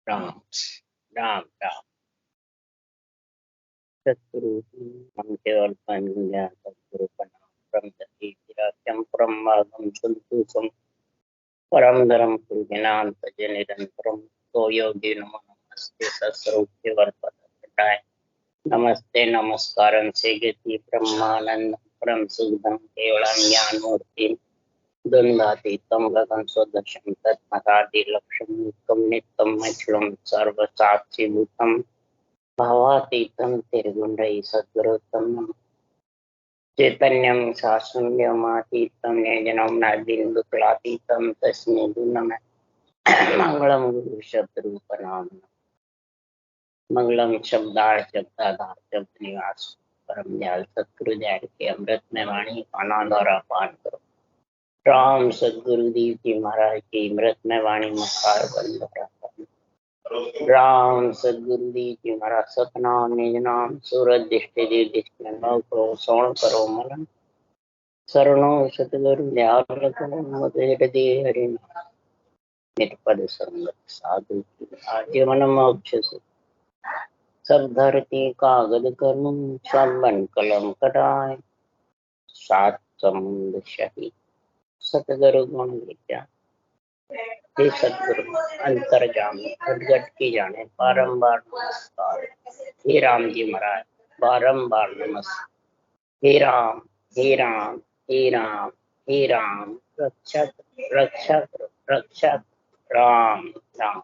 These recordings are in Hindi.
राम राम राम। सद्गुरु हम केवल सद्गुरु का नाम परम सती विराट्यम परम मार्गम संतोषम परम धर्म पूजनांत निरंतरम तो योगी नमो नमस्ते सस्रोख्य वर्तते नमस्ते नमस्कारं सेगति ब्रह्मानंद परम सुखदम केवलम ज्ञान मूर्ति द्वंद्वातीतं गगन सदृशं तत्मदादि लक्ष्यं नित्यं मच्लुं सर्वसाक्षी भूतम् भावातीतं तिर्गुण्डै सद्गुरुतं चैतन्यं शास्त्रम्यमातीतं निजनं नादिन्दुकलातीतं तस्मै नमः। मंगलम गुरु शब्दरूपनाम मंगलम शब्दार्थ शब्दाधार शब्द निवास परम दयाल सतगुरु दयाल के अमृत में वाणी पाना द्वारा पान करो। राम सदगुरु देव जी महाराज की अमृत में वाणी मुखार बंद राम सदगुरु जी महाराज सतनाम निज नाम सूरज दृष्टि जी दृष्टि नौ करो सोण करो मन शरणो सतगुरु दयाल करो मदेर दे हरि नित पद संगत साधु आजीवन मोक्ष से सब धरती कागज करूं सब मन कलम कटाए सात समुद्र शही सतगुरु गुण विद्या हे सतगुरु अंतर्जामी घट की जाने बारंबार नमस्कार। हे राम जी महाराज बारंबार नमस्कार। हे राम हे राम हे राम हे राम रक्षा रक्षा रक्षा राम राम।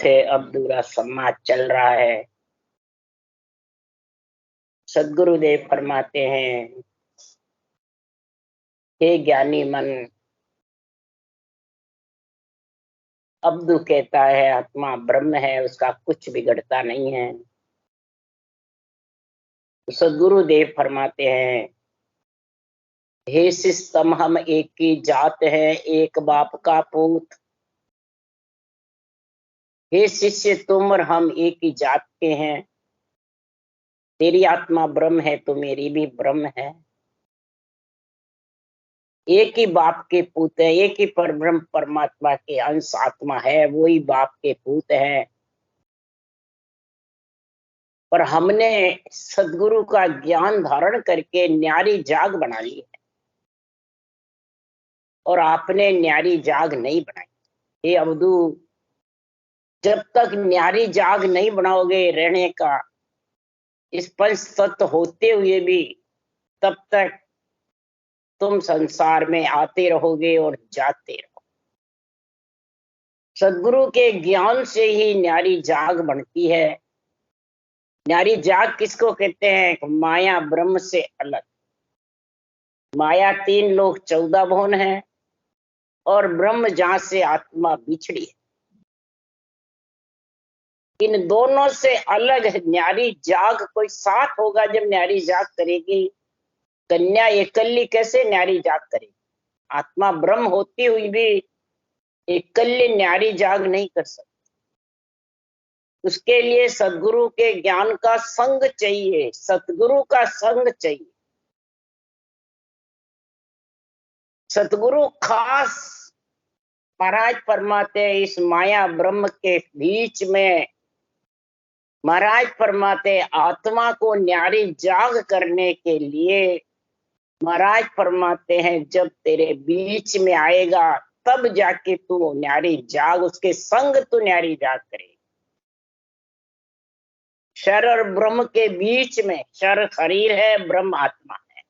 थे अब्दुरा समाज चल रहा है। सदगुरुदेव फरमाते हैं हे ज्ञानी मन, अब्दु कहता है आत्मा ब्रह्म है, उसका कुछ बिगड़ता नहीं है। सदगुरुदेव फरमाते हैं हे सिस्तम हम एक की जात है, एक बाप का पूत। हे शिष्य तुम और हम एक ही जात के हैं। तेरी आत्मा ब्रह्म है तो मेरी भी ब्रह्म है। एक ही बाप के पूत है, एक ही परब्रह्म परमात्मा के अंश आत्मा है, वही बाप के पूत है। पर हमने सदगुरु का ज्ञान धारण करके न्यारी जाग बना ली है और आपने न्यारी जाग नहीं बनाई। हे अब्दू, जब तक न्यारी जाग नहीं बनाओगे रहने का इस पंच तत्व होते हुए भी, तब तक तुम संसार में आते रहोगे और जाते रहोगे। सदगुरु के ज्ञान से ही न्यारी जाग बनती है। न्यारी जाग किसको कहते हैं? माया ब्रह्म से अलग। माया 3 लोक 14 भुवन है और ब्रह्म जहां से आत्मा बिछड़ी है। इन दोनों से अलग है न्यारी जाग। कोई साथ होगा जब न्यारी जाग करेगी। कन्या एकल्ली कैसे न्यारी जाग करेगी? आत्मा ब्रह्म होती हुई भी एकल्ली न्यारी जाग नहीं कर सकती। उसके लिए सदगुरु के ज्ञान का संग चाहिए, सतगुरु का संग चाहिए। सतगुरु खास महाराज फरमाते हैं इस माया ब्रह्म के बीच में, महाराज फरमाते आत्मा को न्यारी जाग करने के लिए महाराज फरमाते हैं जब तेरे बीच में आएगा तब जाके तू न्यारी जाग, उसके संग तू न्यारी जाग करे। शर और ब्रह्म के बीच में, शर शरीर है, ब्रह्म आत्मा है,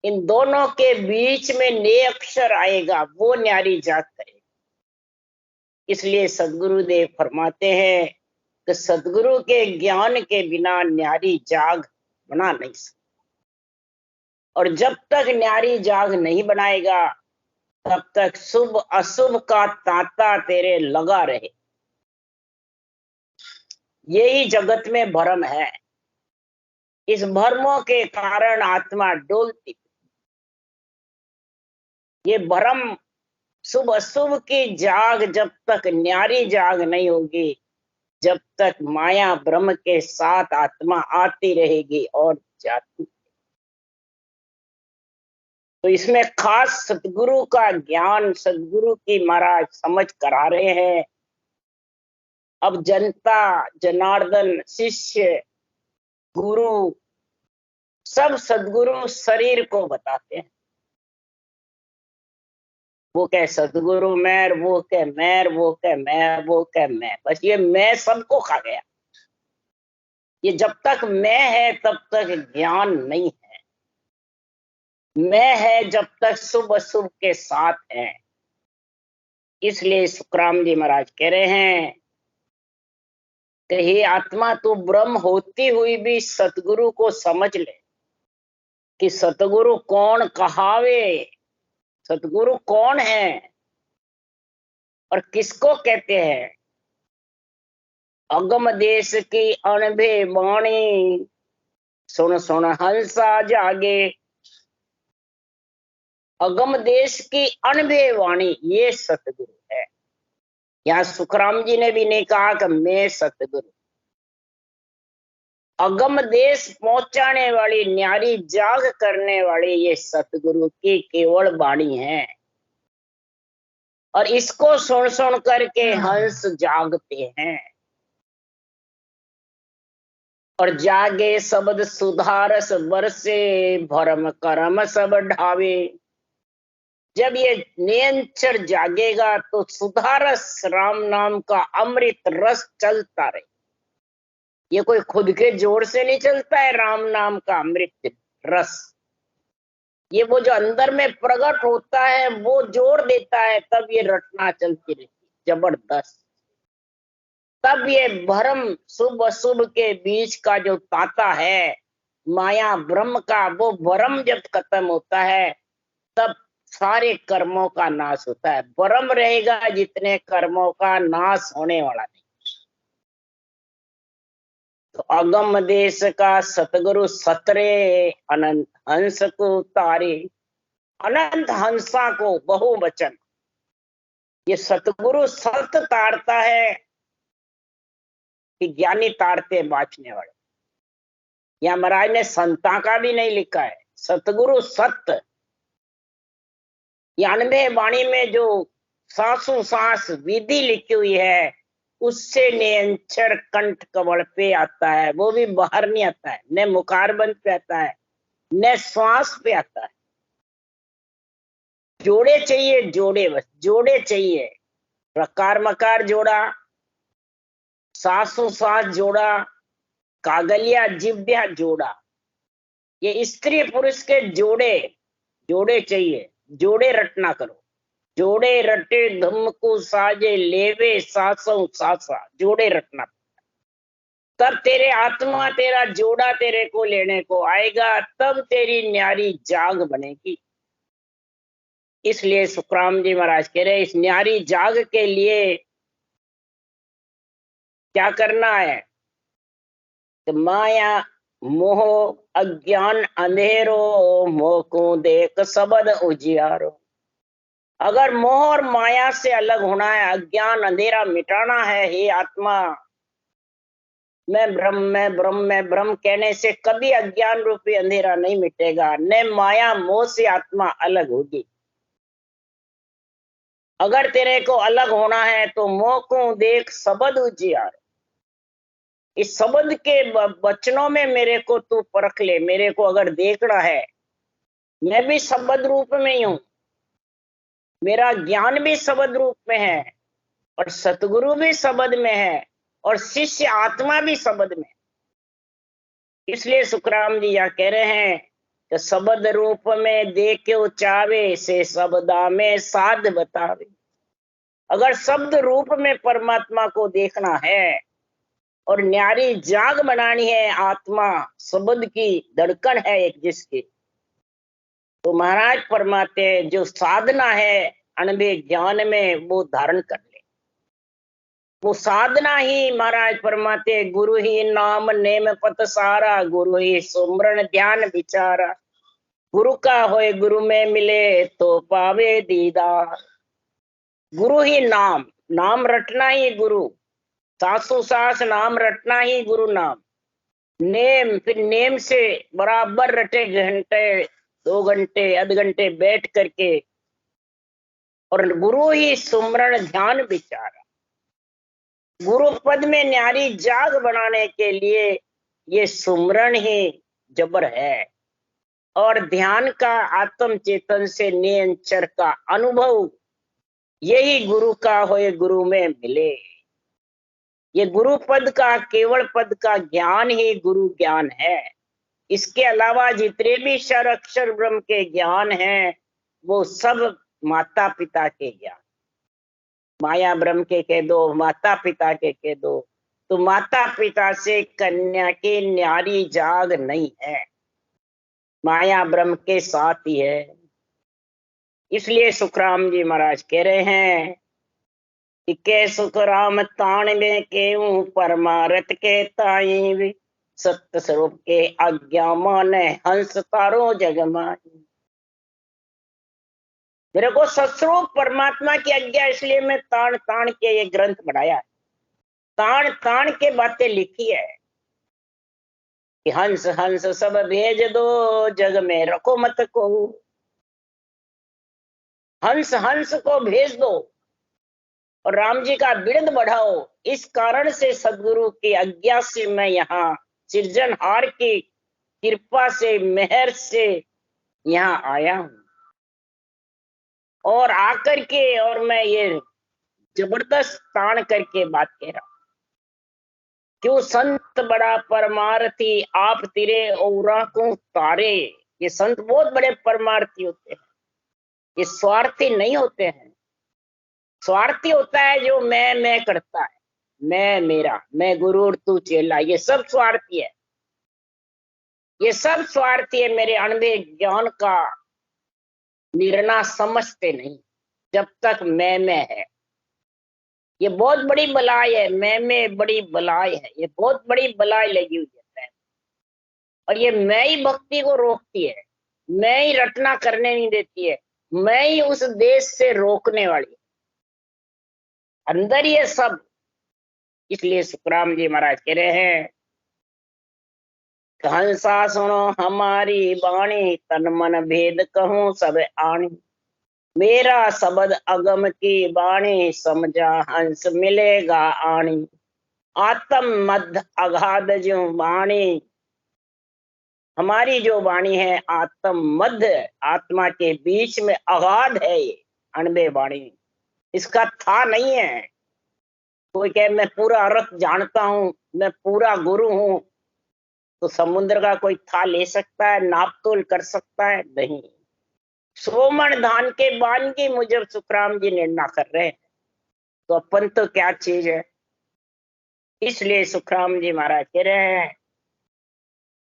इन दोनों के बीच में ने अक्षर आएगा, वो न्यारी जाग करेगा। इसलिए सदगुरुदेव फरमाते हैं कि सदगुरु के ज्ञान के बिना न्यारी जाग बना नहीं सकता। और जब तक न्यारी जाग नहीं बनाएगा तब तक शुभ अशुभ का तांता तेरे लगा रहे। यही जगत में भ्रम है। इस भ्रमों के कारण आत्मा डोलती। ये भ्रम शुभ अशुभ की जाग जब तक न्यारी जाग नहीं होगी, जब तक माया ब्रह्म के साथ आत्मा आती रहेगी और जाती। तो इसमें खास सतगुरु का ज्ञान, सतगुरु की महाराज समझ करा रहे हैं। अब जनता, जनार्दन, शिष्य, गुरु, सब सदगुरु शरीर को बताते हैं। वो कह सदगुरु मैं, वो कह मैं, वो कह मैं, वो कह मैं, बस ये मैं सबको खा गया। ये जब तक मैं है तब तक ज्ञान नहीं है। मैं है जब तक शुभ अशुभ के साथ है। इसलिए सुखराम जी महाराज कह रहे हैं कि हे आत्मा, तू ब्रह्म होती हुई भी सतगुरु को समझ ले कि सतगुरु कौन कहावे, सतगुरु कौन है और किसको कहते हैं। अगम देश की अनभे वाणी, सुन सुन हंसा जागे। अगम देश की अनभे वाणी, ये सतगुरु है। यहाँ सुखराम जी ने भी नहीं कहा कि मैं सतगुरु। अगम देश पहुंचाने वाली, न्यारी जाग करने वाली, ये सतगुरु की केवल वाणी है। और इसको सुन सुन करके हंस जागते हैं। और जागे शब्द सुधारस बरसे, भरम करम सब ढावे। जब ये नियंचर जागेगा तो सुधारस राम नाम का अमृत रस चलता रहे। ये कोई खुद के जोर से नहीं चलता है, राम नाम का अमृत रस। ये वो जो अंदर में प्रकट होता है वो जोर देता है, तब ये रटना चलती रहती है जबरदस्त। तब ये भ्रम, शुभ अशुभ के बीच का जो ताता है माया ब्रह्म का, वो भ्रम जब खत्म होता है तब सारे कर्मों का नाश होता है। भ्रम रहेगा जितने कर्मों का नाश होने वाला नहीं। तो अगम देश का सतगुरु सतरे, अनंत हंस को तारे। अनंत हंसा को बहुवचन, ये सतगुरु सत तारता है कि ज्ञानी तारते बाँचने वाले। या महाराज ने संता का भी नहीं लिखा है, सतगुरु सत्य। 91 वाणी में जो सांसों सांस विधि लिखी हुई है उससे नियंचर कंठ कमल पे आता है। वो भी बाहर नहीं आता है, न मुखारबंद पे आता है, न श्वास पे आता है। जोड़े चाहिए, जोड़े, बस जोड़े चाहिए। रकार मकार जोड़ा, सांसों सांस जोड़ा, कागलिया जिव्या जोड़ा। ये स्त्री पुरुष के जोड़े, जोड़े चाहिए। जोड़े रटना करो। जोड़े रटे धम्म को साजे, लेवे सासों सासा। जोड़े रटना, तब तेरे आत्मा तेरा जोड़ा तेरे को लेने को आएगा, तब तेरी न्यारी जाग बनेगी। इसलिए सुखराम जी महाराज कह रहे इस न्यारी जाग के लिए क्या करना है। तो माया मोह अज्ञान अंधेरो, मोह को देख सबद उजियारो। अगर मोह और माया से अलग होना है, अज्ञान अंधेरा मिटाना है, हे आत्मा मैं ब्रह्म, मैं ब्रह्म, मैं ब्रह्म कहने से कभी अज्ञान रूपी अंधेरा नहीं मिटेगा, न माया मोह से आत्मा अलग होगी। अगर तेरे को अलग होना है तो मोह को देख सबद उजियार। इस शब्द के वचनों में मेरे को तू परख ले। मेरे को अगर देखना है, मैं भी शब्द रूप में ही हूं, मेरा ज्ञान भी शब्द रूप में है, और सतगुरु भी शब्द में है, और शिष्य आत्मा भी शब्द में। इसलिए सुखराम जी यह कह रहे हैं कि शब्द रूप में देखे चावे, से शब्दा में साध बतावे। अगर शब्द रूप में परमात्मा को देखना है और न्यारी जाग बनानी है, आत्मा शब्द की धड़कन है एक जिसकी, तो महाराज फरमाते हैं जो साधना है अनबे ज्ञान में वो धारण कर ले। वो साधना ही महाराज फरमाते, गुरु ही नाम नेम पत सारा, गुरु ही सुमरण ध्यान विचारा। गुरु का होए गुरु में मिले तो पावे दीदार। गुरु ही नाम, नाम रटना ही गुरु, सासों सास नाम रटना ही गुरु नाम। नेम, फिर नेम से बराबर रटे घंटे 2 घंटे आध घंटे बैठ करके और गुरु ही सुमरण ध्यान विचार, गुरु पद में न्यारी जाग बनाने के लिए ये सुमरण ही जबर है। और ध्यान का आत्म चेतन से नियंचर का अनुभव यही गुरु का होए गुरु में मिले। ये गुरु पद का केवल पद का ज्ञान ही गुरु ज्ञान है। इसके अलावा जितने भी क्षर अक्षर ब्रह्म के ज्ञान हैं वो सब माता पिता के ज्ञान, माया ब्रह्म के कह दो, माता पिता के कह दो, तो माता पिता से कन्या की न्यारी जाग नहीं है, माया ब्रह्म के साथ ही है। इसलिए सुखराम जी महाराज कह रहे हैं कि के सुखराम ताण में केऊ परमारथ के ताई, सत्य स्वरूप के आज्ञा माने हंस तारो जग माई। मेरे को सत्स्वरूप परमात्मा की आज्ञा, इसलिए मैं ताण ताण के ये ग्रंथ बढ़ाया है, ताण ताण के बातें लिखी है कि हंस हंस सब भेज दो जग में रखो मत को, हंस हंस को भेज दो और राम जी का बिरद बढ़ाओ। इस कारण से सदगुरु की आज्ञा से मैं यहाँ सृजनहार की कृपा से मेहर से यहाँ आया हूं और आकर के और मैं ये जबरदस्त ताण करके बात कह रहा हूं। क्यों संत बड़ा परमार्थी आप तिरे औरा को तारे। ये संत बहुत बड़े परमार्थी होते हैं, ये स्वार्थी नहीं होते हैं। स्वार्थी होता है जो मैं करता है, मैं मेरा, मैं गुरु और तू चेला, ये सब स्वार्थी है, ये सब स्वार्थी है। मेरे अणवे ज्ञान का निर्णय समझते नहीं जब तक मैं है। ये बहुत बड़ी बलाई है, मैं में बड़ी बलाई है, ये बहुत बड़ी बलाई लगी हुई है। और ये मैं ही भक्ति को रोकती है, मैं ही रटना करने नहीं देती है, मैं ही उस देश से रोकने वाली, अंदर ये सब। इसलिए सुखराम जी महाराज कह रहे हैं, हंसा सुनो हमारी बाणी, तन मन भेद कहूं सब आणी, मेरा शब्द अगम की बाणी, समझा हंस मिलेगा आणी, आत्म मध्य अगाध जो वाणी, हमारी जो वाणी है आत्म मध्य, आत्मा के बीच में अगाध है ये अणबे वाणी, इसका था नहीं है। कोई कहे मैं पूरा अर्थ जानता हूं, मैं पूरा गुरु हूं, तो समुद्र का कोई था ले सकता है, नापतोल कर सकता है? नहीं। 100 मन धान के बान की मुझे सुखराम जी निर्णय कर रहे हैं, तो अपन तो क्या चीज है। इसलिए सुखराम जी महाराज कह रहे हैं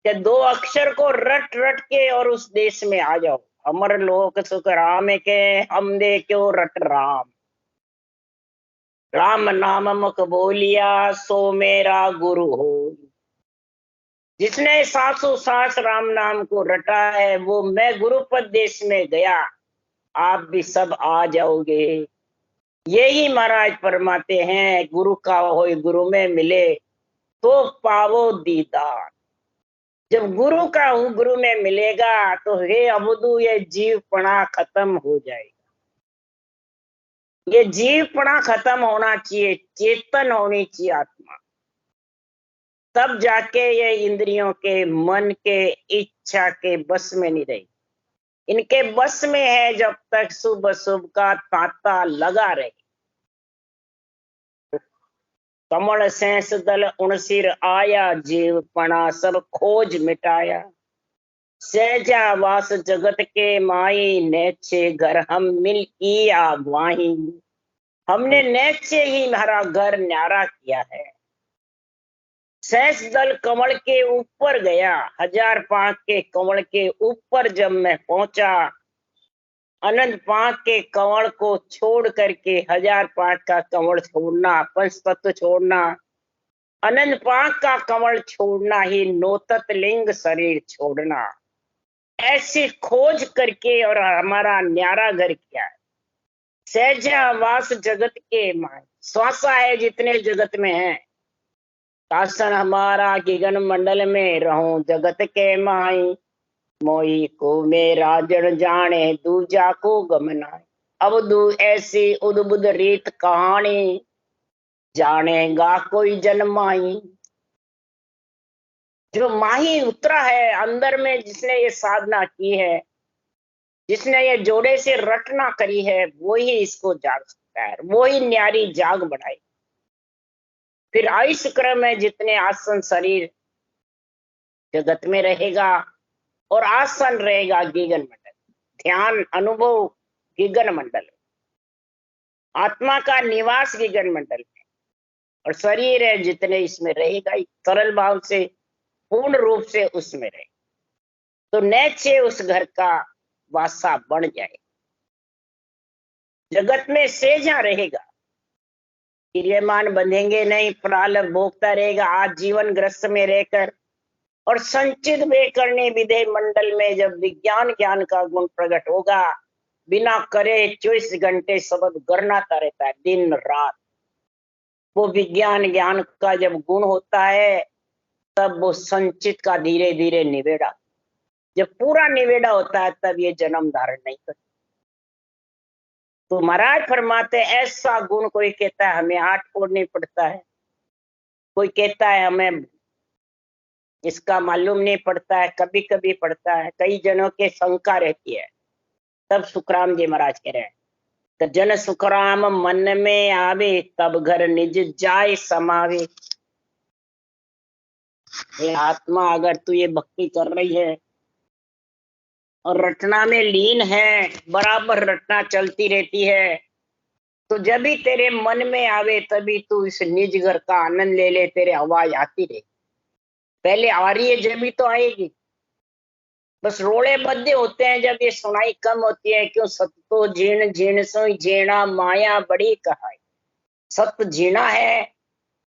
कि 2 अक्षर को रट रट के और उस देश में आ जाओ। अमर लोक सुख राम के, हम दे क्यों रट राम, राम नाम मुख बोलिया, सो मेरा गुरु हो। जिसने सासों सास राम नाम को रटा है वो मैं गुरुपद देश में गया, आप भी सब आ जाओगे। यही महाराज फरमाते हैं, गुरु का होए गुरु में मिले तो पावो दीदार। जब गुरु का हूं गुरु में मिलेगा तो हे अबुदू ये जीवपना खत्म हो जाएगा। ये जीवपना खत्म होना चाहिए, चेतन होनी चाहिए आत्मा, तब जाके ये इंद्रियों के मन के इच्छा के बस में नहीं रही। इनके बस में है जब तक शुभ शुभ का तांता लगा रहे। कमल सैंस दल उणसिर आया, जीवपना सब खोज मिटाया, सहजा वास जगत के माई, नेचे घर हम मिल किया वाही। हमने नेचे ही हमारा घर न्यारा किया है। सहस दल कमल के ऊपर गया, 1000 पांख के कमल के ऊपर जब मैं पहुंचा, अनंत पांख के कमल को छोड़ करके 1000 पांख का कमल छोड़ना, पंच तत्व छोड़ना, अनंत पांख का कमल छोड़ना ही नौतत लिंग शरीर छोड़ना। ऐसी खोज करके और हमारा न्यारा घर किया है। सहजा वास जगत के माय, श्वासा है जितने जगत में है, शासन हमारा गगन मंडल में रहूं जगत के माई। मोई को मेरा जन जाने, दूजा को गमनाए। अब दू ऐसी उद्बुद रीत कहानी, जानेगा कोई जन माई। जो माही उतरा है अंदर में, जिसने ये साधना की है, जिसने ये जोड़े से रटना करी है, वो ही इसको जाग सकता है, वो ही न्यारी जाग बढ़ाई। फिर आयुष क्रम में जितने आसन शरीर जगत में रहेगा, और आसन रहेगा गीगन मंडल, ध्यान अनुभव गीगन मंडल, आत्मा का निवास गीगन मंडल में, और शरीर है जितने इसमें रहेगा, सरल भाव से पूर्ण रूप से उसमें रहे, तो नैचे उस घर का वासा बन जाए। जगत में सेजा रहेगा, क्रियमान बंधेंगे नहीं, प्रारब्ध भोगता रहेगा आज जीवन ग्रस्त में रहकर, और संचित वे करने विधेय मंडल में जब विज्ञान ज्ञान का गुण प्रकट होगा, बिना करे 24 घंटे शब्द गरनाता रहता है दिन रात। वो विज्ञान ज्ञान का जब गुण होता है, तब वो संचित का धीरे धीरे निवेड़ा, जब पूरा निवेड़ा होता है, तब ये जन्म धारण नहीं करता। तो महाराज फरमाते ऐसा गुण, कोई कहता है हमें 8 फोड़नी पड़ता है, कोई कहता है हमें इसका मालूम नहीं पड़ता है, कभी कभी पड़ता है, कई जनों के शंका रहती है। तब सुखराम जी महाराज कह रहे हैं, तो जन सुखराम मन में आवे, तब घर निज जाय समावे। ये आत्मा, अगर तू ये भक्ति कर रही है और रटना में लीन है, बराबर रटना चलती रहती है, तो जब भी तेरे मन में आवे, तभी तू इस निज घर का आनंद ले ले, तेरे आवाज आती रहे। पहले आ रही है जब भी तो आएगी, बस रोड़े बद्दे होते हैं जब ये सुनाई कम होती है। क्यों? सत तो जीण जीण सोई जीणा, माया बड़ी कहाई। सत जीना है,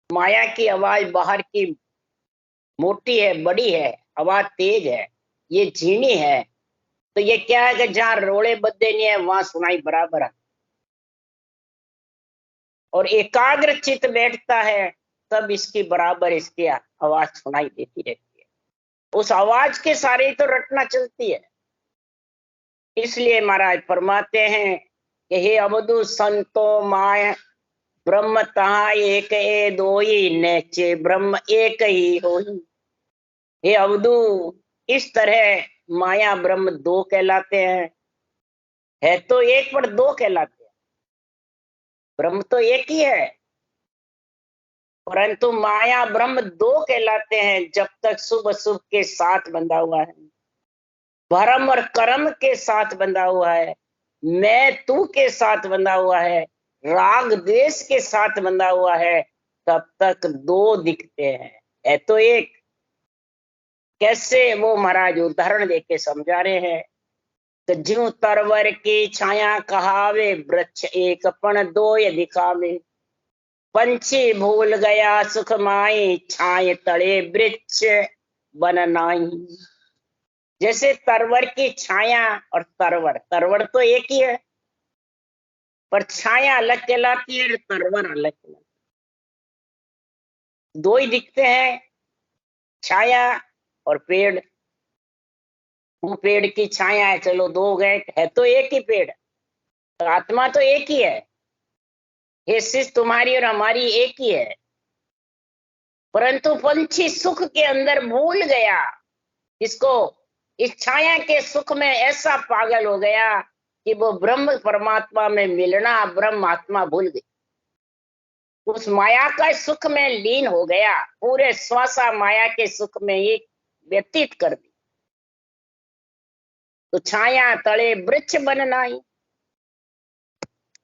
माया की आवाज बाहर की मोटी है, बड़ी है, आवाज तेज है, ये झीणी है। तो ये क्या है कि जहां रोड़े बद्दे नहीं है, वहां सुनाई बराबर है। और एकाग्र चित्त बैठता है, तब इसकी बराबर इसकी आवाज सुनाई देती रहती है। उस आवाज के सारे ही तो रटना चलती है। इसलिए महाराज फरमाते हैं कि हे अवधु संतो माया ब्रह्म तहा एक ए दोई, नेचे ब्रह्म एक ही होई। हे अवधु, इस तरह माया ब्रह्म दो कहलाते हैं, है तो एक पर दो कहलाते हैं। ब्रह्म तो एक ही है, परंतु माया ब्रह्म दो कहलाते हैं, जब तक शुभ अशुभ के साथ बंधा हुआ है, भरम और कर्म के साथ बंधा हुआ है, मैं तू के साथ बंधा हुआ है, राग द्वेष के साथ बंधा हुआ है, तब तक दो दिखते हैं, है तो एक। कैसे? वो महाराज उदाहरण देके समझा रहे हैं। तो ज्यों तरवर की छाया कहावे, वृक्ष एक पण दो दिखावे। पंछी भूल गया सुख माई, छाए तड़े वृक्ष बन नाई। जैसे तरवर की छाया और तरवर, तरवर तो एक ही है, पर छाया अलग कहलाती है, तरवर अलग कहलाती है। दो ही दिखते हैं, छाया और पेड़। वो पेड़ की छाया है, चलो दो गए, है तो एक ही पेड़। तो आत्मा तो एक ही है, ये शिष्य तुम्हारी और हमारी एक ही है। परंतु पंछी सुख के अंदर भूल गया, इसको इस छाया के सुख में ऐसा पागल हो गया कि वो ब्रह्म परमात्मा में मिलना, ब्रह्म आत्मा भूल गई, उस माया का सुख में लीन हो गया, पूरे श्वासा माया के सुख में ही व्यतीत कर दी। तो छाया तले वृक्ष बनना ही,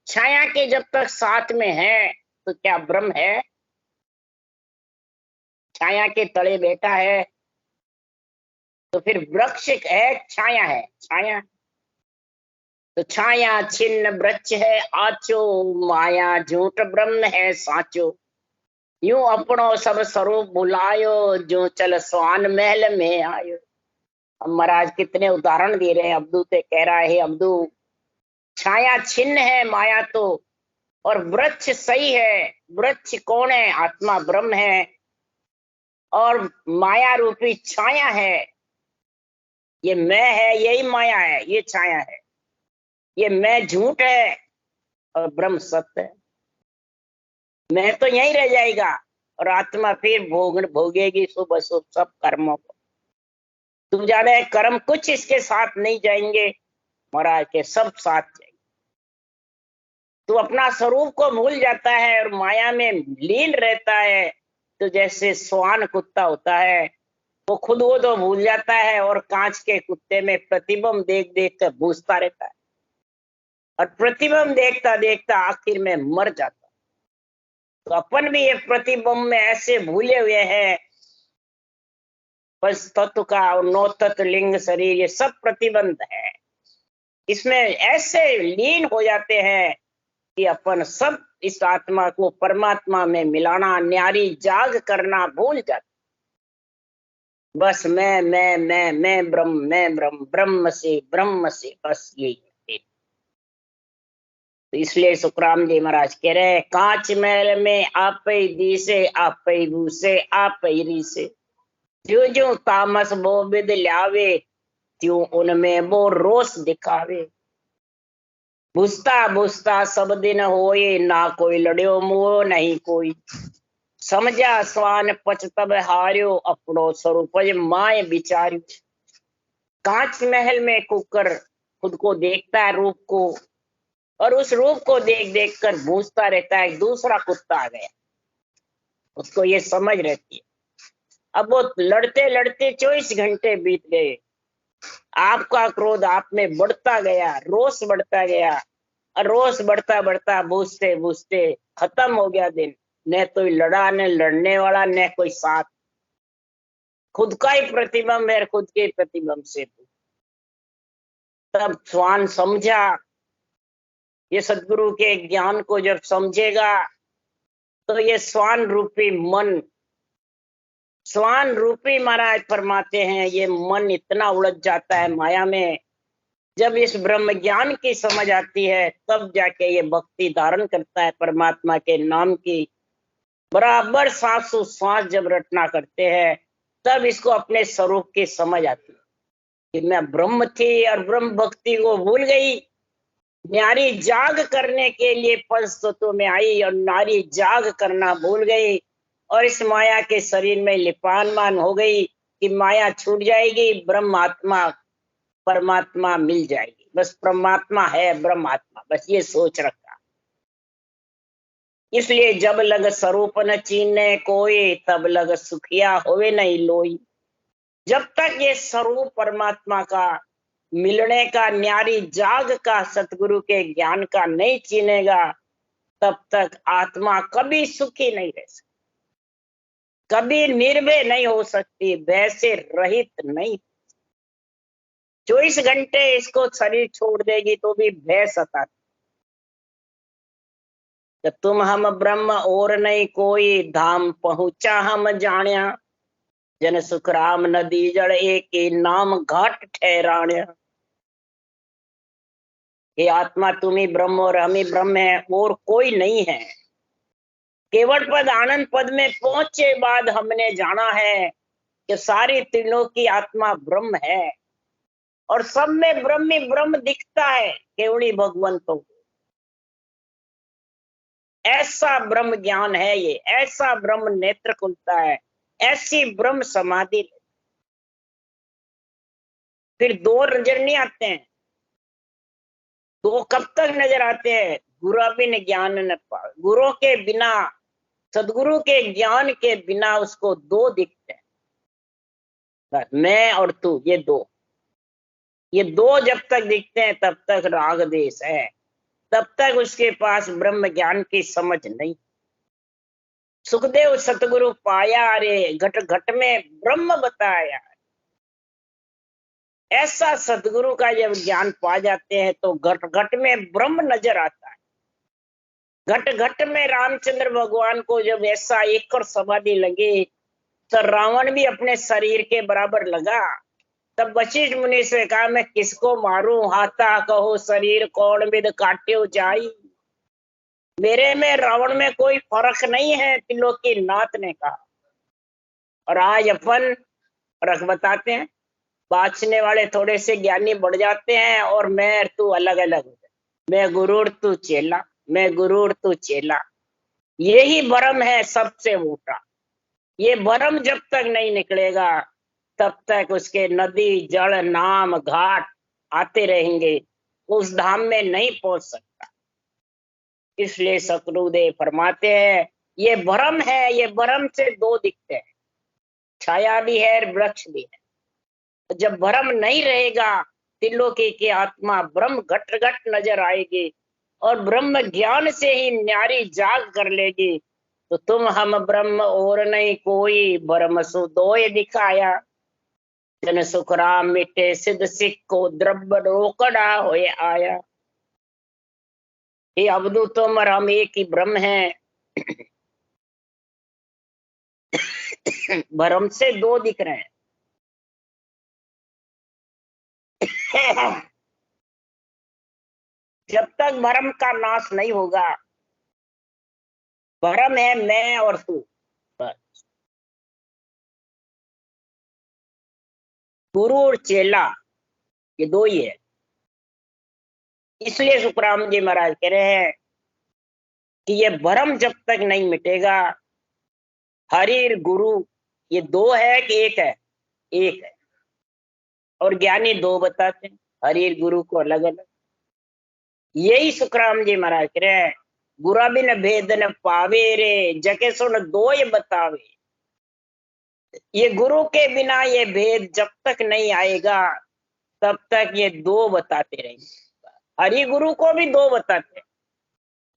छाया के जब तक साथ में है तो क्या ब्रह्म है? छाया के तले बैठा है तो फिर वृक्ष है, छाया है, छाया। तो छाया छिन्न वृक्ष है आचो, माया झूठ ब्रह्म है साचो। यूं अपनो सब स्वरूप भुलायो, जो चल स्वान महल में आयो। अब महाराज कितने उदाहरण दे रहे हैं। अब्दू से कह रहा है, अब्दू छाया छिन्न है माया तो, और वृक्ष सही है। वृक्ष कौन है? आत्मा ब्रह्म है, और माया रूपी छाया है, ये मैं है, यही माया है, ये छाया है। ये मैं झूठ है और ब्रह्म सत्य है। मैं तो यहीं रह जाएगा और आत्मा फिर भोगेगी शुभ अशुभ सब कर्मों को। तुम जाने कर्म कुछ इसके साथ नहीं जाएंगे, महाराज के सब साथ जाएंगे। तू अपना स्वरूप को भूल जाता है और माया में लीन रहता है। तो जैसे स्वान कुत्ता होता है, वो खुद वो तो भूल जाता है और कांच के कुत्ते में प्रतिबिंब देख देख कर भूसता रहता है और प्रतिबिंब देखता देखता आखिर में मर जाता। तो अपन भी ये प्रतिबिंब में ऐसे भूले हुए हैं, बस तत्व का और नौ तत्व लिंग शरीर ये सब प्रतिबंध है। इसमें ऐसे लीन हो जाते हैं कि अपन सब इस आत्मा को परमात्मा में मिलाना, न्यारी जाग करना भूल जाते। बस मैं ब्रह्म, मैं ब्रह्म, ब्रह्म से बस यही है। तो इसलिए सुखराम जी महाराज कह रहे हैं, कांच महल में आप ही दिसे, आप ही भूसे, आप ही रीसे, जो जो तामस वो विद ल्यावे, त्यों उनमें वो रोष दिखावे। बुझता बुझता सब दिन होए, ना कोई लड़ियो मोह नहीं कोई, समझा स्वान पचतब हार्यो, अपनो स्वरूप माय विचार्यो। कांच महल में कुकर खुद को देखता है, रूप को, और उस रूप को देख देख कर बूझता रहता है दूसरा कुत्ता आ गया। उसको ये समझ रहती है। अब वो लड़ते लड़ते 24 घंटे बीत गए, आपका क्रोध आप में बढ़ता गया, रोष बढ़ता गया, और रोष बढ़ता बढ़ता बूझते बूझते खत्म हो गया दिन। न कोई लड़ा, न लड़ने वाला, न कोई साथ, खुद का ही प्रतिबिंब है, खुद के प्रतिबिंब से। तब स्वान समझा, ये सदगुरु के ज्ञान को जब समझेगा तो ये स्वान रूपी मन, स्वान रूपी महाराज फरमाते हैं, ये मन इतना उलझ जाता है माया में। जब इस ब्रह्म ज्ञान की समझ आती है तब जाके ये भक्ति धारण करता है परमात्मा के नाम की। बराबर सांसों सांस जब रटना करते हैं तब इसको अपने स्वरूप की समझ आती है कि मैं ब्रह्म थी और ब्रह्म भक्ति को भूल गई। न्यारी जाग करने के लिए पंच तत्वों में आई और नारी जाग करना भूल गई और इस माया के शरीर में लिपानमान हो गई कि माया छूट जाएगी, ब्रह्म आत्मा परमात्मा मिल जाएगी। बस परमात्मा है ब्रह्म आत्मा, बस ये सोच रखा। इसलिए जब लग स्वरूप न चीने कोई, तब लग सुखिया होवे नहीं लोई। जब तक ये स्वरूप परमात्मा का मिलने का, न्यारी जाग का, सतगुरु के ज्ञान का नहीं चीनेगा, तब तक आत्मा कभी सुखी नहीं रह सकती, कभी निर्भय नहीं हो सकती, भय से रहित नहीं। 24 घंटे इसको शरीर छोड़ देगी तो भी भय सताती। तो तुम हम ब्रह्म और नहीं कोई, धाम पहुंचा हम जाण्या, जन सुख राम नदी जड़ एक नाम घाट ठहराण्या। ये आत्मा तुम ही ब्रह्म और हम ही ब्रह्म है, और कोई नहीं है। केवल पद आनंद पद में पहुंचे बाद हमने जाना है कि सारी तीनों की आत्मा ब्रह्म है और सब में ब्रह्म ही ब्रह्म दिखता है, केवली भगवंतों। ऐसा ब्रह्म ज्ञान है ये, ऐसा ब्रह्म नेत्र खुलता है, ऐसी ब्रह्म समाधि। फिर दो नजर नहीं आते हैं, दो कब तक नजर आते हैं? गुरु बिन ज्ञान न पाए, गुरु के बिना, सदगुरु के ज्ञान के बिना उसको दो दिखते हैं, मैं और तू, ये दो। ये दो जब तक दिखते हैं तब तक राग देश है, तब तक उसके पास ब्रह्म ज्ञान की समझ नहीं। सुखदेव सतगुरु पाया रे, घट घट में ब्रह्म बताया। ऐसा सतगुरु का जब ज्ञान पा जाते हैं तो घट घट में ब्रह्म नजर आता है। घट घट में रामचंद्र भगवान को जब ऐसा एक और समाधि लगी तो रावण भी अपने शरीर के बराबर लगा। तब वशिष्ठ मुनि से कहा, मैं किसको मारूं, हाथा कहो शरीर कौन विद काट्यो जाई। मेरे में रावण में कोई फर्क नहीं है, त्रिलोकी नाथ ने कहा। और आज अपन फर्क बताते हैं। बाँचने वाले थोड़े से ज्ञानी बढ़ जाते हैं और मैं और तू अलग अलग हो जाते, मैं गुरु और तू चेला, मैं गुरु और तू चेला। यही भ्रम है सबसे मोटा। ये भ्रम जब तक नहीं निकलेगा तब तक उसके नदी जल नाम घाट आते रहेंगे, उस धाम में नहीं पहुंच सकता। इसलिए सतगुरुदेव फरमाते हैं ये भ्रम है, ये भ्रम से दो दिखते हैं, छाया भी है और वृक्ष भी है। जब भ्रम नहीं रहेगा त्रिलोकी की आत्मा ब्रह्म घट घट नजर आएगी और ब्रह्म ज्ञान से ही न्यारी जाग कर लेगी। तो तुम हम ब्रह्म और नहीं कोई, ब्रह्म सुदोय दिखाया, जन सुख राम मिटे सिद्ध सिख को द्रव्य रोकड़ा होए आया। ये अवधूत और हम एक ही ब्रह्म है। भ्रम से दो दिख रहे हैं। जब तक भ्रम का नाश नहीं होगा, भ्रम है मैं और तू, बस। गुरु और चेला ये दो ही है। इसलिए सुखराम जी महाराज कह रहे हैं कि ये भ्रम जब तक नहीं मिटेगा, हरि गुरु ये दो है कि एक है? एक है। और ज्ञानी दो बताते हैं, हरि गुरु को अलग अलग। यही सुखराम जी महाराज कह रहे हैं, गुरा बिन भेद न पावे रे, जके सुन दो ये बतावे। ये गुरु के बिना ये भेद जब तक नहीं आएगा तब तक ये दो बताते रहेंगे। हरि गुरु को भी दो बताते हैं।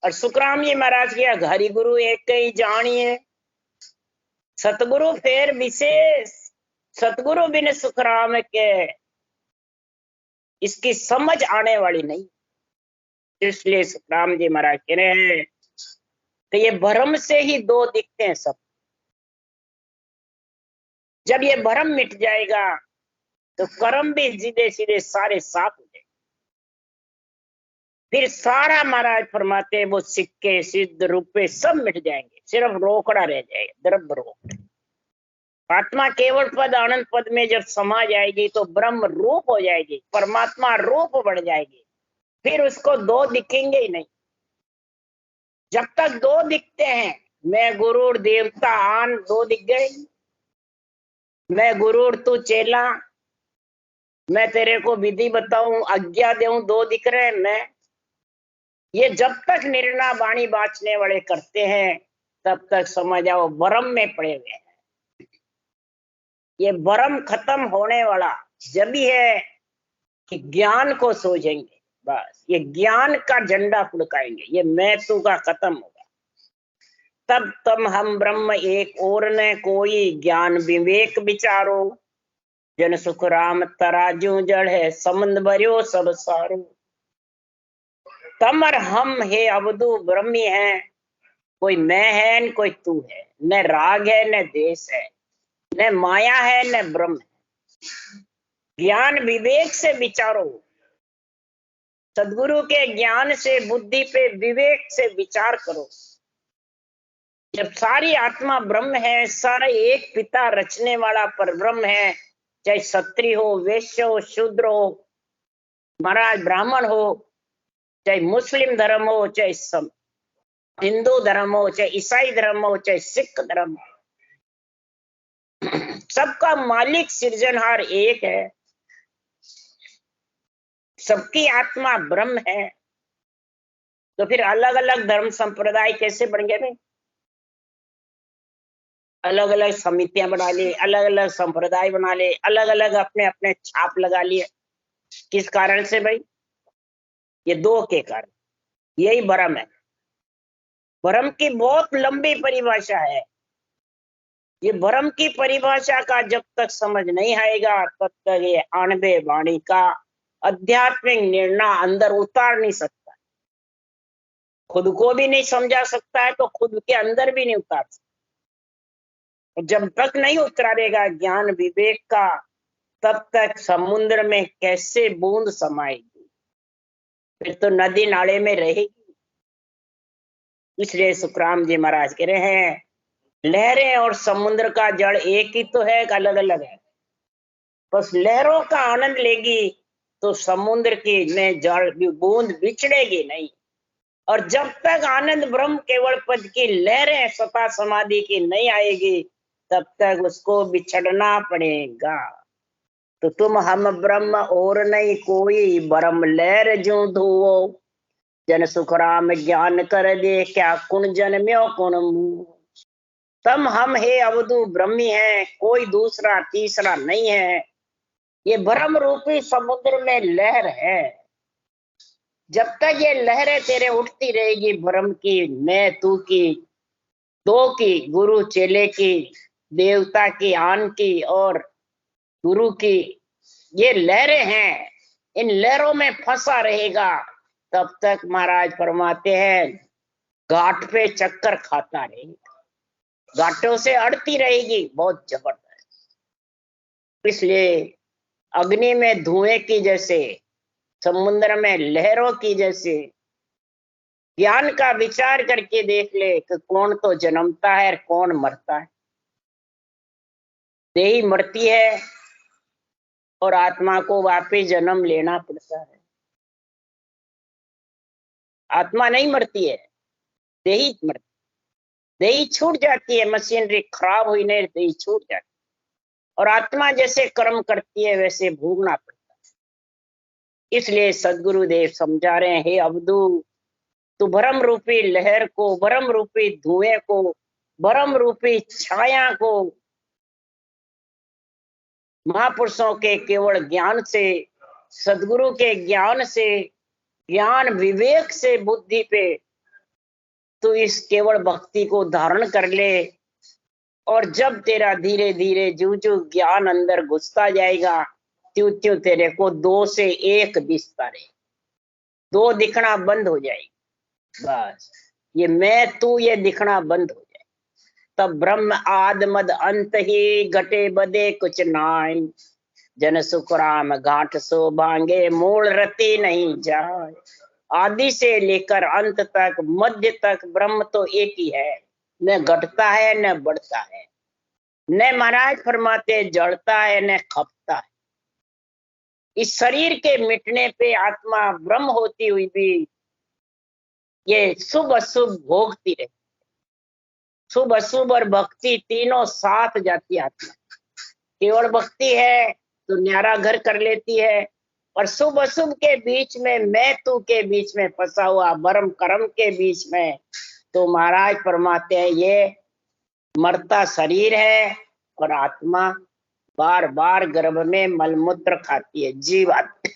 और सुखराम जी महाराज किया हरि गुरु एक ही जानिए, सतगुरु फिर विशेष, सतगुरु बिन सुखराम के इसकी समझ आने वाली नहीं। इसलिए सुखराम जी महाराज कह रहे हैं कि ये भ्रम से ही दो दिखते हैं सब। जब ये भ्रम मिट जाएगा तो कर्म भी सीधे सीधे सारे साफ हो जाएंगे। फिर सारा महाराज फरमाते हैं वो सिक्के सिद्ध रुपए सब मिट जाएंगे, सिर्फ रोकड़ा रह जाएगा, द्रव्य रोकड़ा। आत्मा केवल पद आनंद पद में जब समा जाएगी तो ब्रह्म रूप हो जाएगी, परमात्मा रूप बढ़ जाएगी। फिर उसको दो दिखेंगे ही नहीं। जब तक दो दिखते हैं, मैं गुरु और देवता आन दो दिख गए, मैं गुरु और तू चेला, मैं तेरे को विधि बताऊं आज्ञा दूं, दो दिख रहे हैं। मैं ये जब तक निर्णय वाणी बाँचने वाले करते हैं तब तक समझ आओ भ्रम में पड़े हुए हैं। ये भ्रम खत्म होने वाला जब ही है कि ज्ञान को सोचेंगे, बस ये ज्ञान का झंडा फुड़काएंगे, ये मैं तू का खत्म होगा। तब तम हम ब्रह्म एक और न कोई, ज्ञान विवेक विचारो, जन सुख राम तराजू जड़ है, समंद भरियो सब सारो। तम और हम हे अवधू ब्रह्मी है, कोई मैं है न कोई तू है, न राग है न देश है, न माया है न ब्रह्म है। ज्ञान विवेक से विचारो, सदगुरु के ज्ञान से बुद्धि पे विवेक से विचार करो। जब सारी आत्मा ब्रह्म है, सारा एक पिता रचने वाला पर ब्रह्म है, चाहे क्षत्रिय हो, वैश्य हो, शूद्र हो, महाराज ब्राह्मण हो, चाहे मुस्लिम धर्म हो, चाहे हिंदू धर्म हो, चाहे ईसाई धर्म हो, चाहे सिख धर्म हो, सबका मालिक सृजनहार एक है, सबकी आत्मा ब्रह्म है। तो फिर अलग अलग धर्म संप्रदाय कैसे बन गए भाई? अलग अलग समितियां बना ली, अलग अलग संप्रदाय बना ले, अलग अलग अपने अपने छाप लगा लिए। किस कारण से भाई? ये दो के कारण। यही भ्रम है। भ्रम की बहुत लंबी परिभाषा है। ये भ्रम की परिभाषा का जब तक समझ नहीं आएगा तब तक ये आणवे वाणी का आध्यात्मिक निर्णय अंदर उतार नहीं सकता। खुद को भी नहीं समझा सकता है तो खुद के अंदर भी नहीं उतार सकता। जब तक नहीं उतारेगा ज्ञान विवेक का तब तक समुद्र में कैसे बूंद समाएगी? फिर तो नदी नाले में रहेगी। इसलिए सुखराम जी महाराज कह रहे हैं लहरें और समुद्र का जड़ एक ही तो है, अलग अलग है? बस लहरों का आनंद लेगी तो समुद्र की में जल बूंद बिछड़ेगी नहीं। और जब तक आनंद ब्रह्म केवल पद की लहरें सता समाधि की नहीं आएगी तब तक उसको बिछड़ना पड़ेगा। तो तुम हम ब्रह्म और नहीं कोई, ब्रह्म लहर जो धुओ, जन सुख राम ज्ञान कर दे, क्या कुण जन्म्यो कुण मुँह। तम हम हे अवधु ब्रह्मी है, कोई दूसरा तीसरा नहीं है। ये ब्रह्म रूपी समुद्र में लहर है। जब तक ये लहरें तेरे उठती रहेगी ब्रह्म की, मैं तू की, दो की, गुरु चेले की, देवता की, आन की और गुरु की, ये लहरें हैं, इन लहरों में फंसा रहेगा तब तक महाराज फरमाते हैं घाट पे चक्कर खाता रहेगा, घाटों से अड़ती रहेगी बहुत जबरदस्त। इसलिए अग्नि में धुएं की जैसे, समुद्र में लहरों की जैसे ज्ञान का विचार करके देख ले कि कौन तो जन्मता है और कौन मरता है। देही मरती है और आत्मा को वापस जन्म लेना पड़ता है। आत्मा नहीं मरती है, देही मरती, देही छूट जाती है, मशीनरी खराब हुई नहीं, देही छूट जाती है और आत्मा जैसे कर्म करती है वैसे भोगना पड़ता है। इसलिए सदगुरुदेव समझा रहे हैं, हे अवधू, तू ब्रह्म रूपी लहर को, ब्रह्म रूपी धुएं को, ब्रह्म रूपी छाया को महापुरुषों के केवल ज्ञान से, सदगुरु के ज्ञान से, ज्ञान विवेक से बुद्धि पे तो इस केवल भक्ति को धारण कर ले। और जब तेरा धीरे धीरे जो जो ज्ञान अंदर घुसता जाएगा त्यों त्यों तेरे को दो से एक दिखता रहे, दो दिखना बंद हो जाएगी। बस ये मैं तू ये दिखना बंद हो जाए, तब ब्रह्म आद मद अंत ही, घटे बदे कुछ नाई, जन सुख राम घाट सो भांगे, मूल रति नहीं जाए। आदि से लेकर अंत तक, मध्य तक ब्रह्म तो एक ही है, न घटता है न बढ़ता है, न महाराज फरमाते जड़ता है न खपता है। इस शरीर के मिटने पे आत्मा ब्रह्म होती हुई भी ये शुभ अशुभ भोगती रहे, शुभ अशुभ और भक्ति तीनों साथ जाती आत्मा। केवल भक्ति है तो न्यारा घर कर लेती है, और शुभ अशुभ के बीच में, मैं तू के बीच में फंसा हुआ, ब्रह्म कर्म के बीच में, तो महाराज फरमाते हैं ये मरता शरीर है और आत्मा बार बार गर्भ में मलमूत्र खाती है। जीवात्मा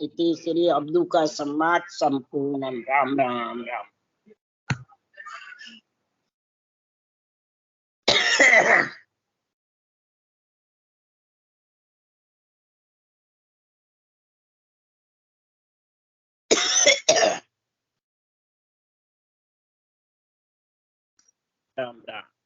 इति श्री अब्दू का सम्माद संपूर्ण। राम राम राम। राम राम।